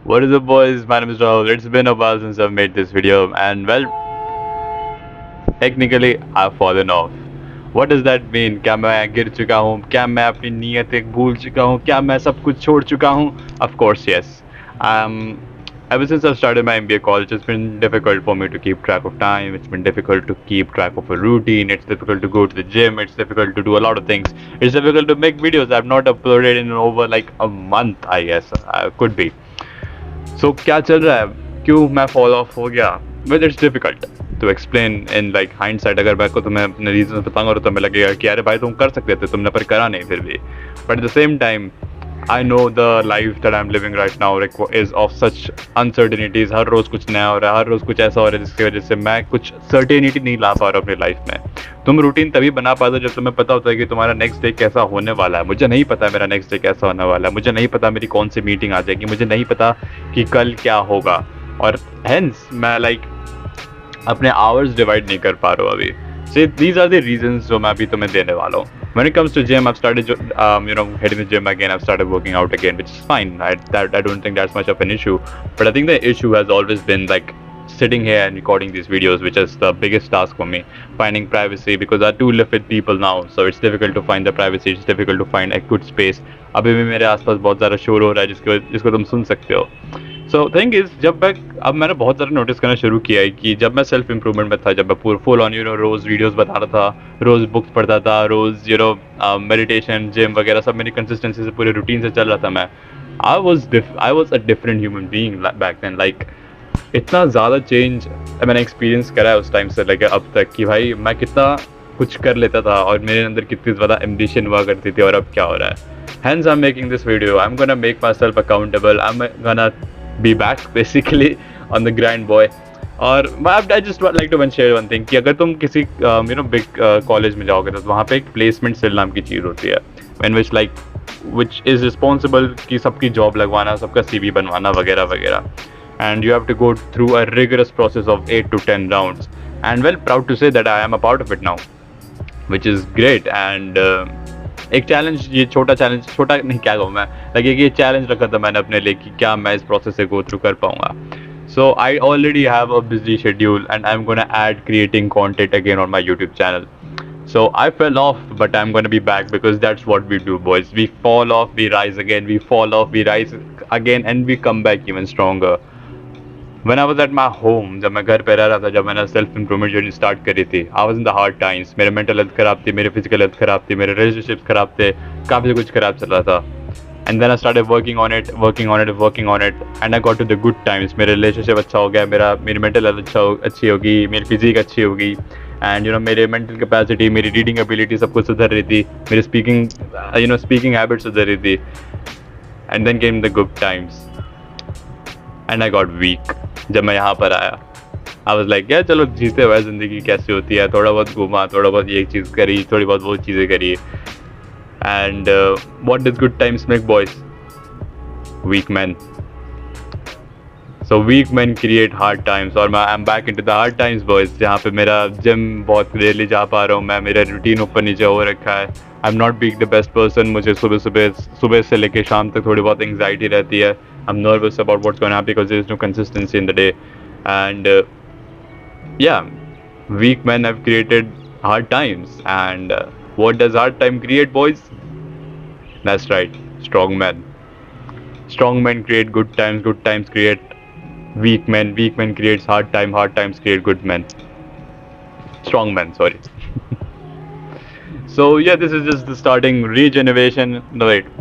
What is up, boys? My name is Rahul. It's been a while since I've made this video, and well, technically, I've fallen off. What does that mean? क्या मैं गिर चुका हूँ? क्या मैं अपनी नीयतें भूल चुका हूँ? क्या मैं सब कुछ छोड़ चुका हूँ? Of course, yes. Um, Ever since I've started my MBA college, it's been difficult for me to keep track of time. It's been difficult to keep track of a routine. It's difficult to go to the gym. It's difficult to do a lot of things. It's difficult to make videos. I've not uploaded in over like a month, I guess. Could be. So क्या चल रहा है? क्यों मैं fall of हो गया? Well, it's difficult to explain in like hindsight. अगर मैं को तुम्हें अपने reasons बताऊंगा तो तुम्हें लगेगा कि अरे भाई तुम कर सकते थे, तुमने पर करा नहीं फिर भी. But at the same time, I know the life that I'm living right now is of such uncertainties. हर रोज़ कुछ नया हो रहा है, हर रोज़ कुछ ऐसा हो रहा है जिसकी वजह से मैं कुछ certainty नहीं ला पा रहा अपनी लाइफ में. तुम रूटीन तभी बना पाते हो जब तुम्हें पता होता है कि तुम्हारा नेक्स्ट डे कैसा होने वाला है. मुझे नहीं पता मेरा नेक्स्ट डे कैसा होने वाला है. मुझे नहीं पता मेरी कौन सी मीटिंग आ जाएगी. मुझे नहीं पता कि कल क्या होगा. और हेंस मैं अपने आवर्स डिवाइड नहीं कर पा रहा हूँ अभी. So these are the reasons जो मैं अभी तुम्हें देने वाला हूँ. When it comes to gym, I've started, hitting the gym again. I've started working out again, which is fine. I don't think that's much of an issue. But I think the issue has always been like sitting here and recording these videos, which is the biggest task for me. Finding privacy, because I do live with people now, so it's difficult to find the privacy. It's difficult to find a good space. अभी भी मेरे आसपास बहुत ज़्यादा शोर हो रहा है जिसको तुम सुन सकते हो. सो थिंग इज़ अब मैंने बहुत ज़्यादा नोटिस करना शुरू किया है कि जब मैं सेल्फ इम्प्रूवमेंट में था, जब मैं पूरा फुल ऑन रोज़ वीडियोस बता रहा था, रोज़ बुक्स पढ़ता था, रोज़ मेडिटेशन, जिम वगैरह सब मेरी कंसिस्टेंसी से पूरे रूटीन से चल रहा था. मैं I was a different human being back then. इतना ज़्यादा चेंज मैंने एक्सपीरियंस करा है उस टाइम से लेकर अब तक कि भाई मैं कितना कुछ कर लेता था और मेरे अंदर कितनी ज़्यादा एम्बिशन हुआ करती थी, और अब क्या हो रहा है. Hence I'm making this video. I'm gonna make myself accountable. I'm gonna be back basically on the grind, boy. और I just like to share one thing कि अगर तुम किसी big कॉलेज में जाओगे तो वहाँ पे एक प्लेसमेंट सेल नाम की चीज़ होती है, which is responsible कि सबकी जॉब लगवाना, सबका CV बनवाना वगैरह वगैरह. And you have to go through a rigorous process of 8 to 10 rounds. And well, proud to say that I am a part of it now, which is great. And एक challenge, ये छोटा नहीं क्या कहूँ मैं, लगे कि ये चैलेंज रखा था मैंने अपने लिए कि क्या मैं इस प्रोसेस से गो थ्रू कर पाऊँगा. So I already have a busy schedule and I am gonna add creating content again on my YouTube channel. So I fell off, but I'm gonna be back because that's what we do, boys. We fall off, we rise again, we fall off, we rise again, and we come back even stronger. When I was at my home, जब मैं घर पे रह रहा था, जब मैंने self improvement journey start करी थी, I was in the hard times. मेरे मेंटल हेल्थ खराब थी, मेरे फिजिकल हेल्थ खराब थी, मेरे रिलेशनशिप्स खराब थे, काफ़ी कुछ खराब चल रहा था. And then I started working on it and I got to the good times. मेरे रिलेशनशिप अच्छा हो गया, मेरी मेंटल हेल्थ अच्छी होगी, मेरी फिजिक अच्छी होगी, एंड मेरे मेंटल कैपेसिटी, मेरी रीडिंग एबिलिटी सब कुछ सुधर रही थी, मेरी स्पीकिंग हैबिट सुधर रही थी. And then came the good times and I got weak. जब मैं यहाँ पर आया, आई वाज लाइक, यार चलो जीते हुए ज़िंदगी कैसी होती है, थोड़ा बहुत घूमा, थोड़ा बहुत ये चीज़ करी, थोड़ी बहुत वो चीज़ें करी. And what did good times make, boys? Weak man. So weak man create hard times. और मैं I am back into the hard times, boys, जहाँ पे मेरा जिम बहुत रेयरली जा पा रहा हूँ मैं. मेरा रूटीन ऊपर नीचे हो रखा है. I am not being the best person. मुझे सुबह से लेकर शाम तक थोड़ी बहुत एंग्जाइटी रहती है. I'm nervous about what's going to happen because there's no consistency in the day. And weak men have created hard times. And what does hard time create, boys? That's right, strong men. Strong men create good times create weak men creates hard times create good men. Strong men, sorry. So yeah, this is just the starting regeneration. No, wait.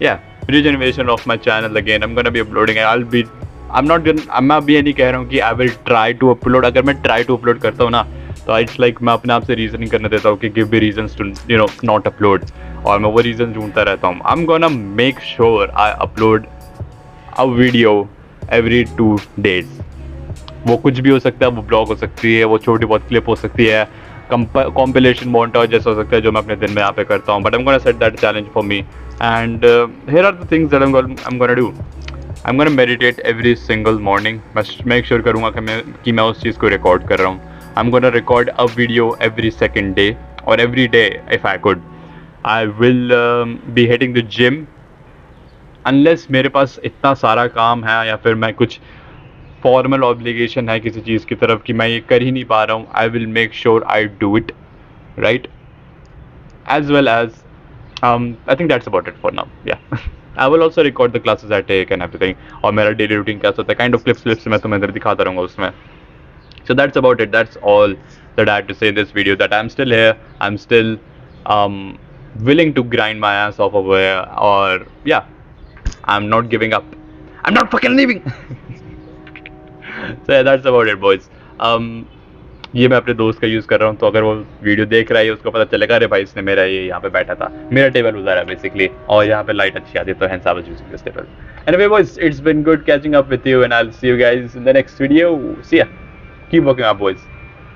Yeah. Regeneration of my channel again. I'm gonna be uploading. I'm not भी नहीं कह रहा हूँ कि I will try to upload. अगर मैं try to upload करता हूँ ना, तो it's like मैं अपने आप से reasoning करने देता हूँ कि give me reasons to not upload, और मैं वो reasons ढूंढता रहता हूँ. I'm gonna make sure I upload a video every 2 days. वो कुछ भी हो सकता है, वो ब्लॉग हो सकती है, वो छोटी बहुत क्लिप हो सकती है, compilation montage जैसा हो सकता है जो मैं अपने दिन में यहाँ पे करता हूँ. But I'm gonna set that challenge for me. And here are the things that I'm gonna do. I'm gonna meditate every single morning. मैं make sure करूँगा कि मैं उस चीज़ को record कर रहा हूँ. I'm gonna record a video every second day or every day if I could. I will be hitting the gym unless मेरे पास इतना सारा काम है या फिर मैं कुछ फॉर्मल ऑब्लिगेशन है किसी चीज़ की तरफ कि मैं ये कर ही नहीं पा रहा हूँ, I will make sure I do it, right? As well as I think that's about it for now. Yeah. I will also record the classes I take and everything. और मेरा daily routine कैसा होता है, kind of clips मैं तुम्हें इधर दिखाता रहूँगा उसमें. So that's about it. That's all that I had to say in this video. That I'm still here. I'm still um, willing to grind my ass off over here. Or yeah, I'm not giving up. I'm not fucking leaving. So yeah, that's about it, boys. ये मैं अपने दोस्त का use कर रहा हूँ, तो अगर वो वीडियो देख रहा है उसको पता चलेगा अरे भाई इसने मेरा ये यहाँ पे बैठा था, मेरा टेबल उधर है बेसिकली, और यहाँ पे लाइट अच्छी आती है, तो hence I was using this table. Anyway boys, it's been good catching up with you and I'll see you guys in the next video. See ya. Keep working out boys.